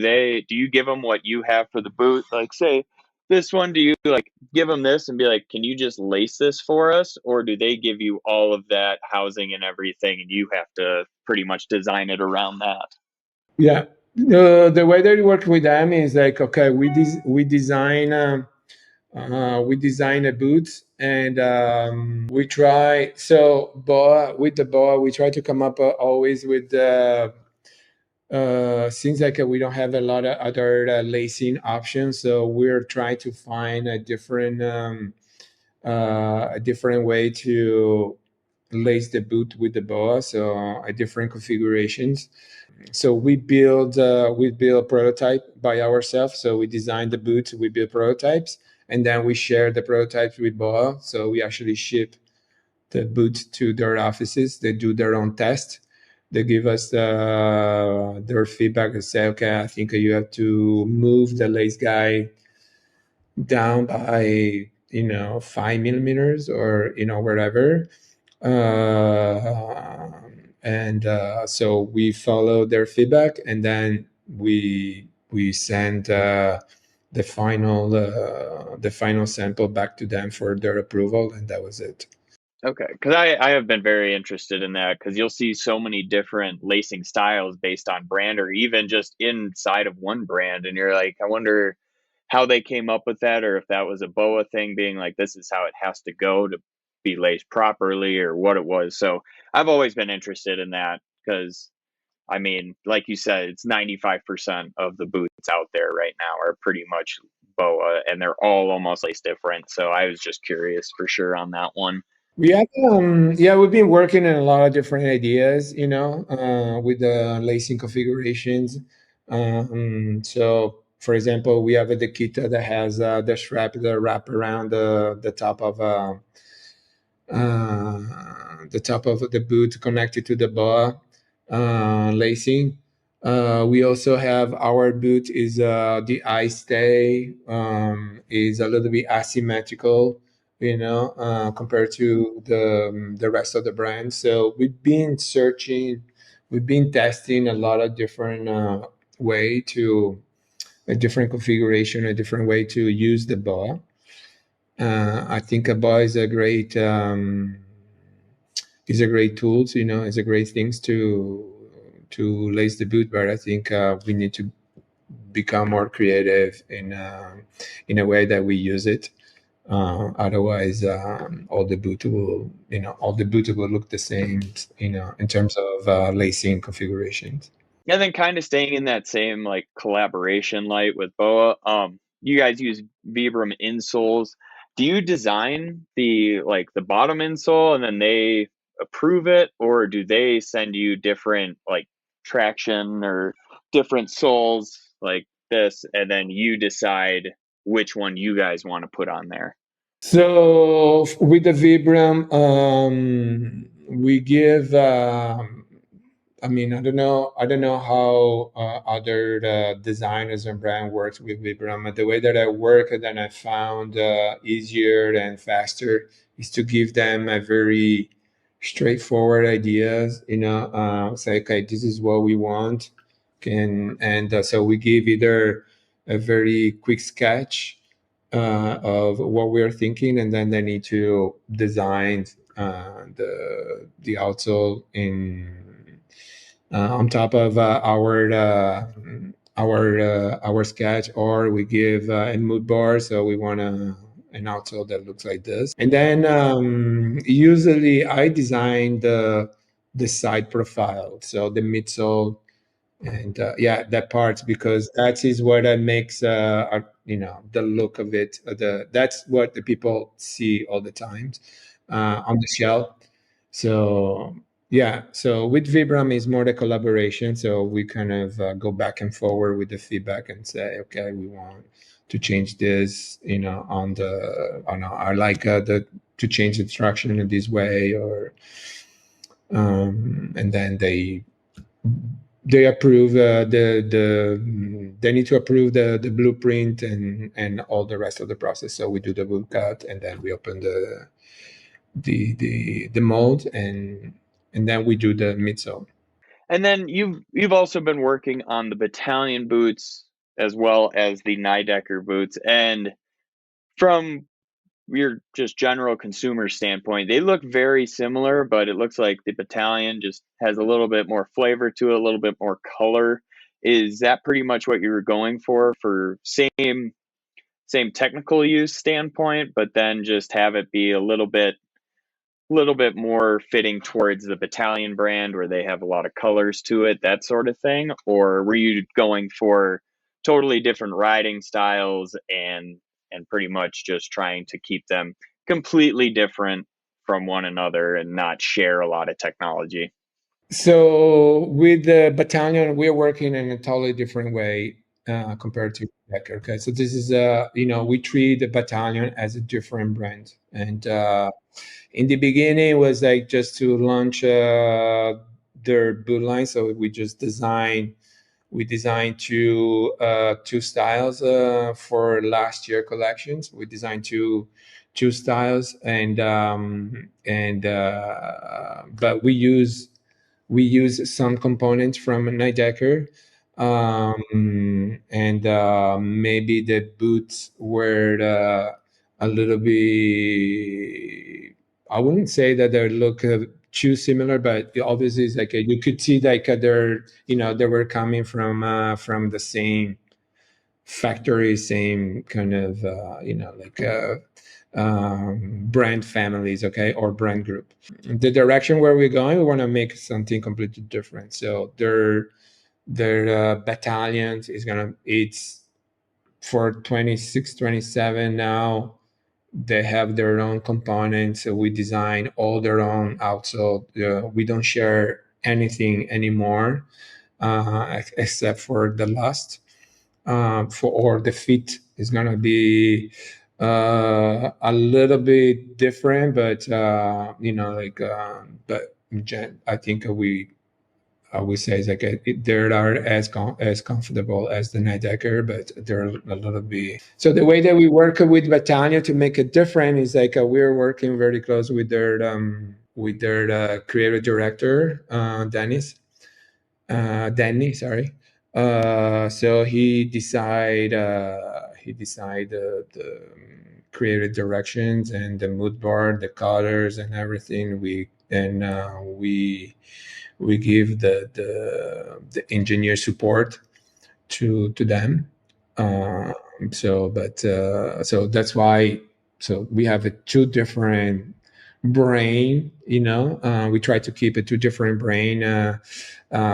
you give them what you have for the boot? Like, say this one, do you like give them this and be like, can you just lace this for us? Or do they give you all of that housing and everything and you have to pretty much design it around that? yeah, the way that we work with them is like, okay, we design a boot, and we try. So boa with the boa, we try to come up always with the seems like we don't have a lot of other lacing options, so we're trying to find a different way to lace the boot with the boa, so a different configurations. So we build prototype by ourselves. So we design the boots, we build prototypes, and then we share the prototypes with boa. So we actually ship the boots to their offices. They do their own test. They give us their feedback and say, okay, I think you have to move the lace guy down by 5 millimeters, or wherever. And we follow their feedback, and then we send the final sample back to them for their approval, and that was it. Okay, because I have been very interested in that because you'll see so many different lacing styles based on brand or even just inside of one brand. And you're like, I wonder how they came up with that or if that was a BOA thing being like, this is how it has to go to be laced properly or what it was. So I've always been interested in that because, I mean, like you said, it's 95% of the boots out there right now are pretty much BOA and they're all almost laced different. So I was just curious for sure on that one. Yeah, we've been working on a lot of different ideas, with the lacing configurations. So, for example, we have a Dekita that has the strap that wrap around the top of the boot connected to the boa lacing. We also have our boot is the eye stay is a little bit asymmetrical, compared to the rest of the brand. So we've been testing a lot of different way to a different configuration, a different way to use the boa. I think a boa is a great tool. It's a great things to lace the boot, but I think we need to become more creative in a way that we use it. Otherwise, all the boot will look the same, in terms of lacing configurations. And then kind of staying in that same like collaboration light with BOA, you guys use Vibram insoles. Do you design the bottom insole and then they approve it, or do they send you different like traction or different soles like this, and then you decide which one you guys want to put on there. So with the Vibram, we give. I mean, I don't know how other designers and brand works with Vibram. The way that I work and then I found easier and faster is to give them a very straightforward ideas. Say, okay, this is what we want, so we give either a very quick sketch of what we are thinking, and then they need to design the outsole in on top of our sketch, or we give a mood bar. So we want an outsole that looks like this, and then usually I design the side profile, so the midsole and that part, because that is what makes the look of it, that's what the people see all the time on the shelf. So so with Vibram is more the collaboration, so we kind of go back and forward with the feedback and say, okay, we want to change this, on the I like the to change the instruction in this way, or and then they approve they need to approve the blueprint and all the rest of the process. So we do the boot cut, and then we open the mold, and then we do the midsole. And then you've also been working on the battalion boots as well as the Nidecker boots, and from your just general consumer standpoint, they look very similar, but it looks like the battalion just has a little bit more flavor to it, a little bit more color. Is that pretty much what you were going for same technical use standpoint, but then just have it be a little bit more fitting towards the battalion brand where they have a lot of colors to it, that sort of thing? Or were you going for totally different riding styles and pretty much just trying to keep them completely different from one another and not share a lot of technology? So with the battalion, we're working in a totally different way compared to Decker. Okay, so this is we treat the battalion as a different brand, and in the beginning it was like just to launch their boot line. So we designed two styles for last year collections. We designed two styles, and but we use some components from Nidecker, and maybe the boots were a little bit. I wouldn't say that they look too similar, but obviously it's like you could see like they were coming from the same factory, same kind of brand families, okay, or brand group. The direction where we're going, we want to make something completely different. So their battalions is gonna it's for 26, 27 now. They have their own components. So we design all their own outsole. We don't share anything anymore, except for the lust. Or the fit is gonna be a little bit different, but but I think I would say it's like they are as comfortable as the Nidecker, but they're a little bit. So the way that we work with Battaglia to make it different is like we're working very close with their creative director, Danny, sorry. So he decide the creative directions and the mood board, the colors and everything. We give the engineer support to them. So that's why. So we have a two different brain. We try to keep it two different brain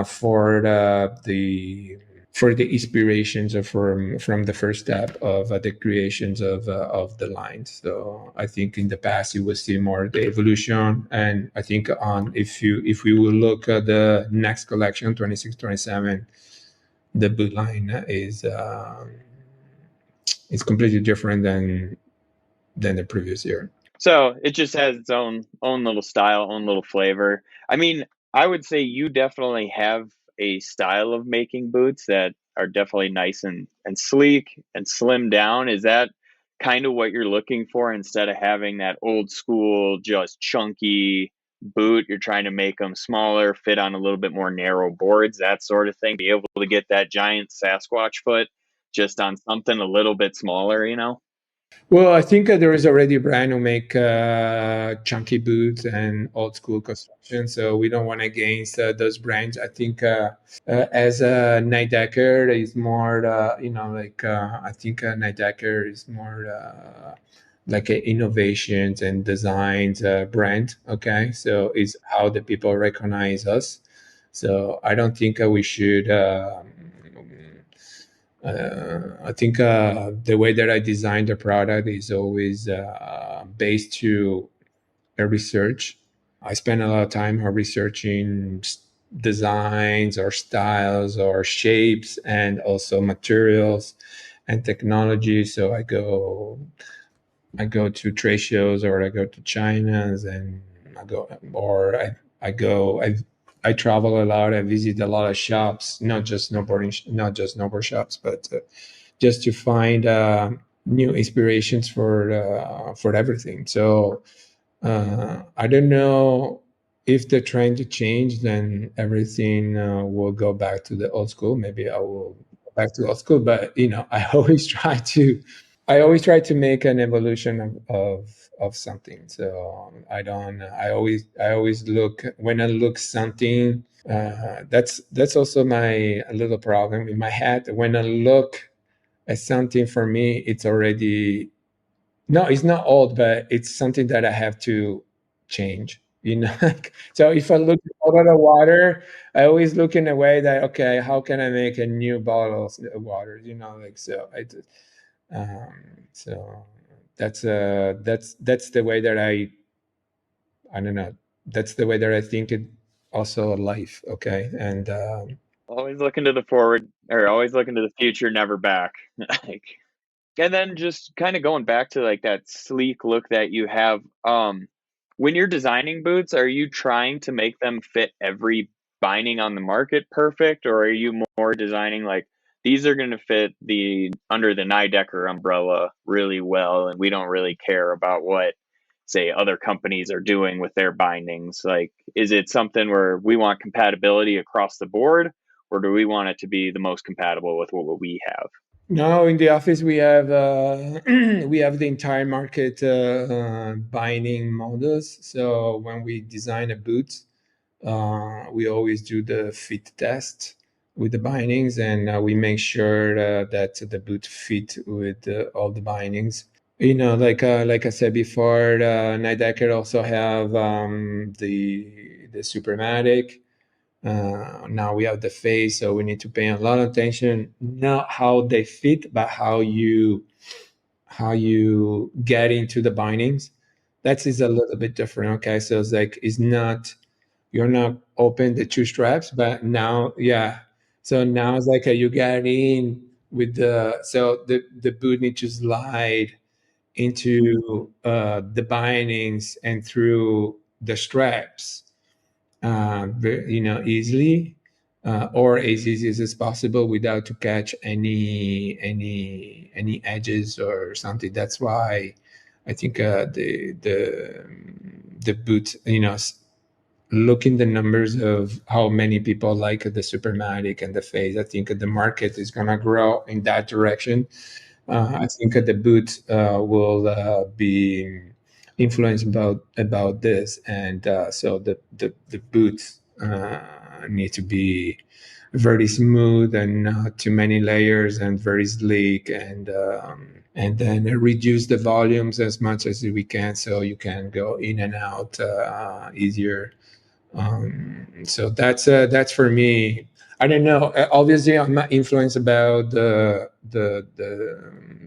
for the inspirations of from the first step of the creations of the lines. So I think in the past you will see more the evolution, and I think if we will look at the next collection 26, 27, the boot line is it's completely different than the previous year. So it just has its own little style, own little flavor. I mean, I would say you definitely have a style of making boots that are definitely nice and sleek and slim down. Is that kind of what you're looking for instead of having that old school, just chunky boot? You're trying to make them smaller, fit on a little bit more narrow boards, that sort of thing. Be able to get that giant Sasquatch foot just on something a little bit smaller, you know? Well, I think there is already a brand who make chunky boots and old school construction, so we don't want to against those brands. I think as a Nidecker is more, like I think Nidecker is more like a innovations and designs brand. Okay, so it's how the people recognize us. So I don't think we should. I think the way that I design the product is always based to a research. I spend a lot of time researching designs or styles or shapes and also materials and technology. So I go to trade shows or I go to China's and I go I travel a lot. I visit a lot of shops, not just snowboard shops, but just to find new inspirations for everything. So I don't know if the trend to change, then everything will go back to the old school. Maybe I will go back to old school, but I always try to make an evolution of something. So I don't. I always look when I look something. That's also my a little problem in my head. When I look at something, for me, it's already no. It's not old, but it's something that I have to change. So if I look at a bottle of water, I always look in a way that okay, how can I make a new bottle of water? Like so. So that's the way that I don't know. That's the way that I think it also life. Okay, and Always looking to the forward or always looking to the future, never back. Like, and then just kind of going back to like that sleek look that you have. When you're designing boots, are you trying to make them fit every binding on the market perfect, or are you more designing like these are going to fit the under the Nidecker umbrella really well, and we don't really care about what say other companies are doing with their bindings? Like, is it something where we want compatibility across the board, or do we want it to be the most compatible with what we have? now in the office we have we have the entire market binding models. So when we design a boot, we always do the fit test with the bindings, and we make sure that the boot fit with all the bindings. Like I said before, Nidecker also have the Supermatic. Now we have the face, so we need to pay a lot of attention, not how they fit, but how you get into the bindings. That is a little bit different. Okay, so it's not you're not open the two straps, but now yeah. So now it's like you get in with the boot needs to slide into the bindings and through the straps easily, or as easy as possible without to catch any edges or something. That's why I think the boot, looking the numbers of how many people like the Supermatic and the Phase, I think the market is going to grow in that direction. I think the boot will be influenced about this, and so the boots need to be very smooth and not too many layers and very sleek, and then reduce the volumes as much as we can so you can go in and out easier. So that's for me. I don't know. Obviously, I'm not influenced about the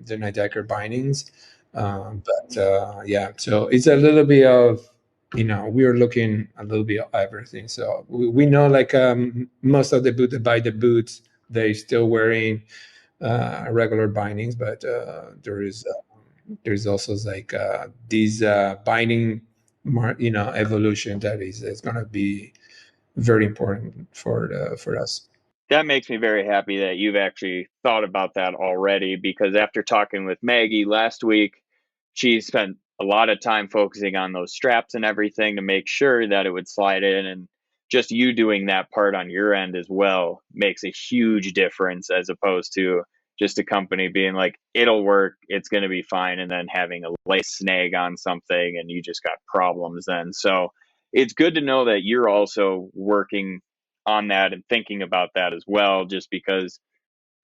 Nidecker bindings, but yeah. So it's a little bit of we're looking a little bit of everything. So we know like most of the boot that buy the boots, they still wearing regular bindings, but there's also like these binding, evolution that is going to be very important for us. That makes me very happy that you've actually thought about that already, because after talking with Maggie last week, she spent a lot of time focusing on those straps and everything to make sure that it would slide in. And just you doing that part on your end as well makes a huge difference, as opposed to just a company being like, it'll work, it's going to be fine, and then having a lace snag on something and you just got problems then. So it's good to know that you're also working on that and thinking about that as well, just because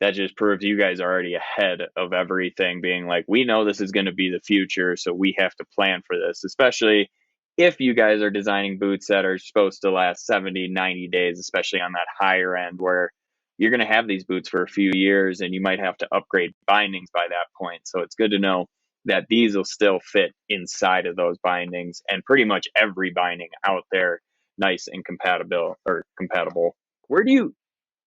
that just proves you guys are already ahead of everything, being like, we know this is going to be the future, so we have to plan for this, especially if you guys are designing boots that are supposed to last 70, 90 days, especially on that higher end where you're going to have these boots for a few years and you might have to upgrade bindings by that point. So it's good to know that these will still fit inside of those bindings, and pretty much every binding out there nice and compatible. Where do you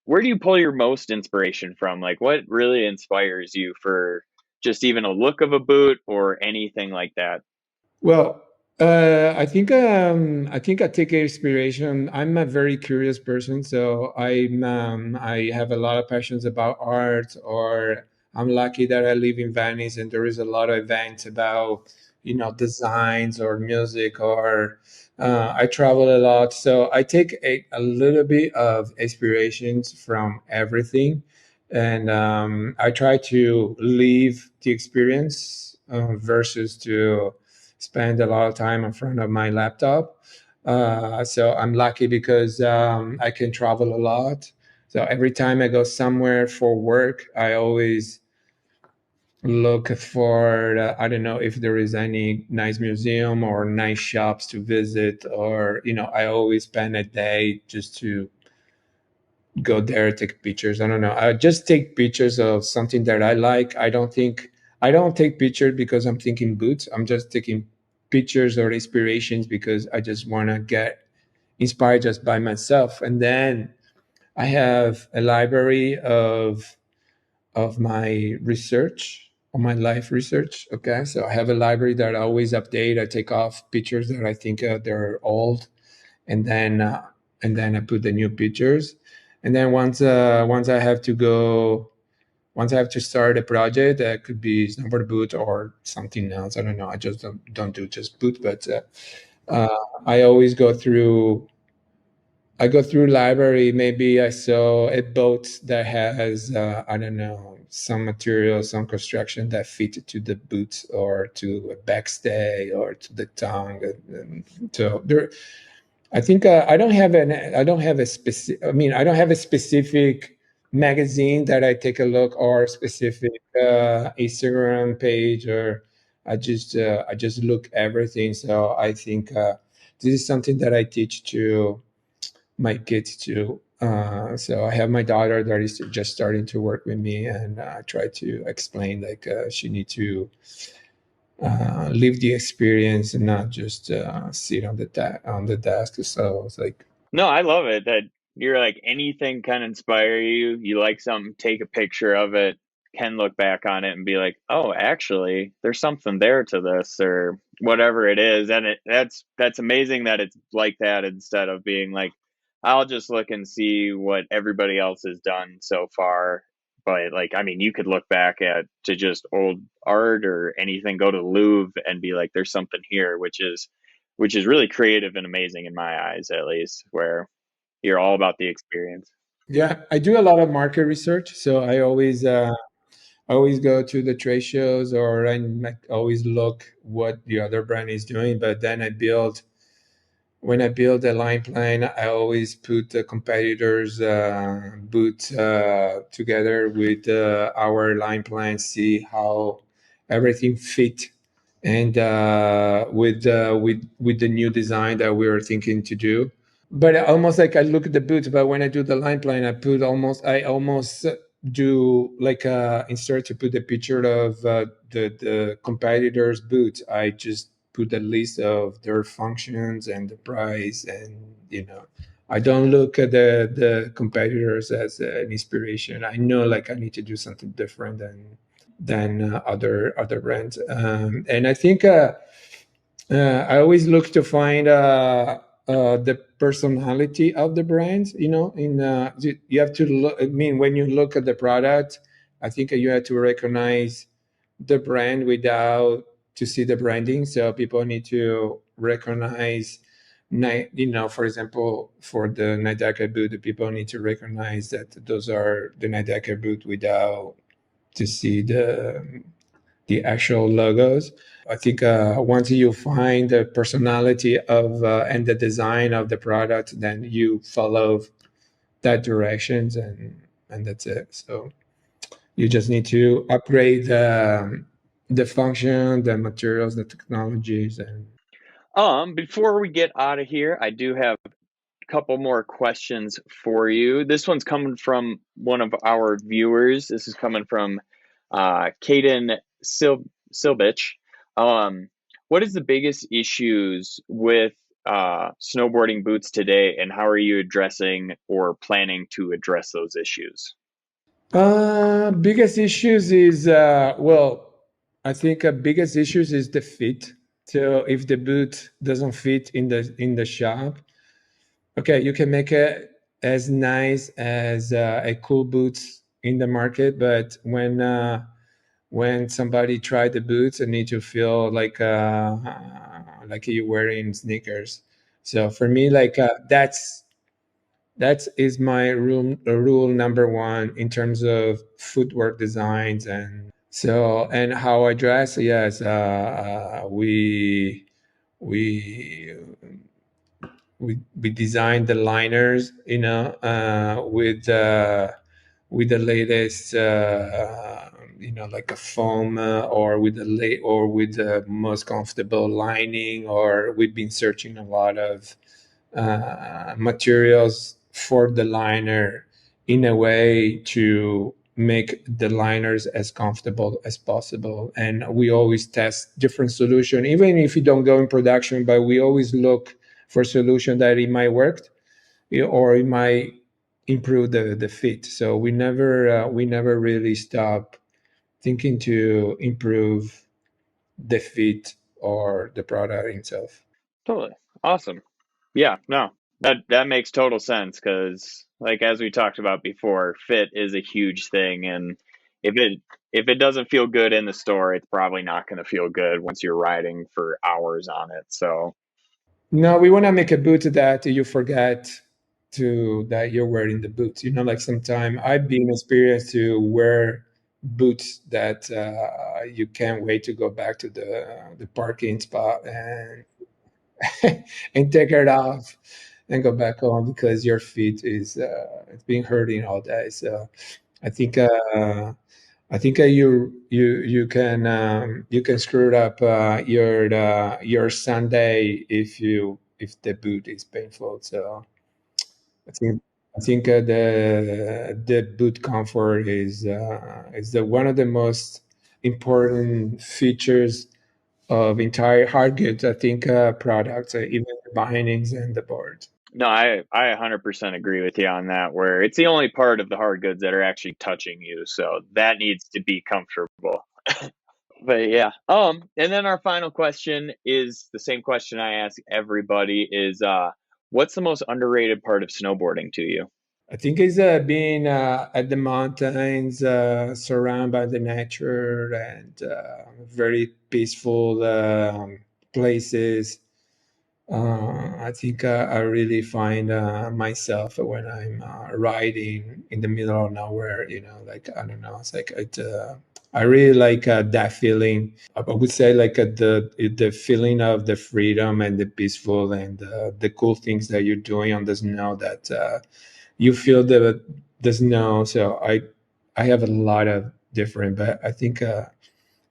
where do you pull your most inspiration from? Like, what really inspires you for just even a look of a boot or anything like that? Well, I think I take inspiration. I'm a very curious person, so I have a lot of passions about art. Or I'm lucky that I live in Venice, and there is a lot of events about designs or music. Or I travel a lot, so I take a little bit of inspirations from everything, and I try to live the experience versus to spend a lot of time in front of my laptop. So I'm lucky because I can travel a lot. So every time I go somewhere for work, I always look for, I don't know if there is any nice museum or nice shops to visit, or, I always spend a day just to go there, take pictures. I don't know. I just take pictures of something that I like. I don't take pictures because I'm thinking boots. I'm just taking pictures or inspirations because I just want to get inspired just by myself. And then I have a library of my research, of my life research. Okay, so I have a library that I always update. I take off pictures that I think they're old, and then I put the new pictures. And then once I have to go, once I have to start a project that could be snowboard boot or something else. I don't know. I just don't do just boot, but uh, I always go through. I go through library. Maybe I saw a boat that has I don't know, some material, some construction that fit to the boot or to a backstay or to the tongue. So there, I think I don't have a specific. I mean, I don't have a specific magazine that I take a look, or a specific Instagram page, or I just look everything. So I think this is something that I teach to my kids too. So I have my daughter that is just starting to work with me, and I try to explain like she need to live the experience and not just sit on the on the desk. So it's like, No, I love it that you're like, anything can inspire you. You like something, take a picture of it, can look back on it and be like, oh, actually, there's something there to this, or whatever it is. And that's amazing that it's like that, instead of being like, I'll just look and see what everybody else has done so far. But like, I mean, you could look back at to just old art or anything, go to the Louvre and be like, there's something here, which is really creative and amazing in my eyes, at least, where you're all about the experience. yeah, I do a lot of market research. So I always go to the trade shows, or I like, always look what the other brand is doing. But then when I build a line plan, I always put the competitors' boot together with our line plan, see how everything fit, and with the new design that we are thinking to do. But almost like I look at the boots, but when I do the line plan, I almost do like instead to put the picture of the competitors' boots, I just put a list of their functions and the price, and I don't look at the competitors as an inspiration. I know like I need to do something different than other brands. And I think I always look to find the personality of the brands. You know, you have to look. I mean, when you look at the product, I think you have to recognize the brand without to see the branding. So people need to recognize, for example, for the Nidecker boot, the people need to recognize that those are the Nidecker boot without to see the actual logos. I think once you find the personality of and the design of the product, then you follow that directions, and that's it. So you just need to upgrade the function, the materials, the technologies, and Before we get out of here, I do have couple more questions for you. This one's coming from one of our viewers. This is coming from Caden Silbich. What is the biggest issues with snowboarding boots today, and how are you addressing or planning to address those issues? biggest issues is I think biggest issues is the fit. So if the boot doesn't fit in the shop, okay, you can make it as nice as a cool boots in the market, but when somebody try the boots, and need to feel like you're wearing sneakers. So for me, like that is my rule number one in terms of footwork designs. And how I dress. Yes, we we designed the liners, with the latest, like a foam, or with or with the most comfortable lining. Or we've been searching a lot of materials for the liner in a way to make the liners as comfortable as possible. And we always test different solution, even if you don't go in production, but we always look for solution that it might work, or it might improve the fit. So we never really stop thinking to improve the fit or the product itself. Totally. Awesome. Yeah, no, that makes total sense because, like as we talked about before, fit is a huge thing, and if it doesn't feel good in the store, it's probably not going to feel good once you're riding for hours on it. So, No, we want to make a boot that you forget to that you're wearing the boots. Like sometime I've been experienced to wear boots that you can't wait to go back to the parking spot and take it off and go back home because your feet is it's been hurting all day. So I think you can screw up your Sunday if the boot is painful. So I think the boot comfort is the one of the most important features of entire hard goods. I think products, even the bindings and the boards. no, I 100% agree with you on that, where it's the only part of the hard goods that are actually touching you. So that needs to be comfortable. But yeah. And then our final question is the same question I ask everybody is what's the most underrated part of snowboarding to you? I think it's being at the mountains, surrounded by the nature, and very peaceful places. I think I really find myself when I'm riding in the middle of nowhere. Like I don't know, it's like I really like that feeling. I would say like the feeling of the freedom and the peaceful and the cool things that you're doing on the snow. That you feel the snow. So I have a lot of different, but I think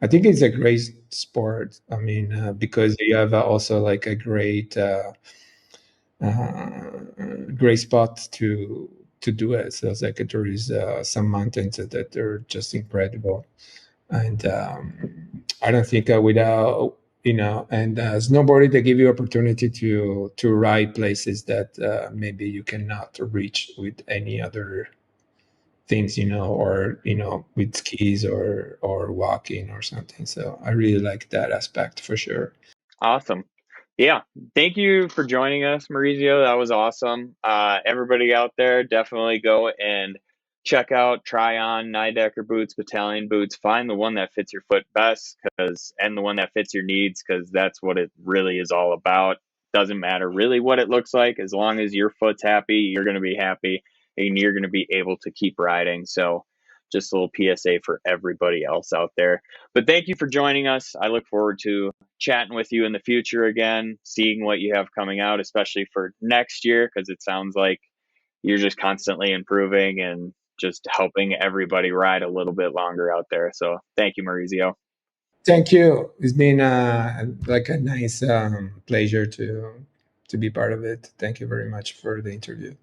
it's a great sport. I mean, because you have also like a uh, great spot to do it. So it's like there is some mountains that are just incredible, and I don't think without and snowboarding, they give you opportunity to ride places that maybe you cannot reach with any other things, or with skis or walking or something. So I really like that aspect for sure. Awesome. Yeah. Thank you for joining us, Maurizio. That was awesome. Everybody out there, definitely go and check out, try on Nidecker boots, battalion boots. Find the one that fits your foot best, and the one that fits your needs, because that's what it really is all about. Doesn't matter really what it looks like. As long as your foot's happy, you're going to be happy and you're going to be able to keep riding. So just a little PSA for everybody else out there. But thank you for joining us. I look forward to chatting with you in the future again, seeing what you have coming out, especially for next year, because it sounds like you're just constantly improving and just helping everybody ride a little bit longer out there. So thank you, Maurizio. Thank you. It's been like a nice pleasure to be part of it. Thank you very much for the interview.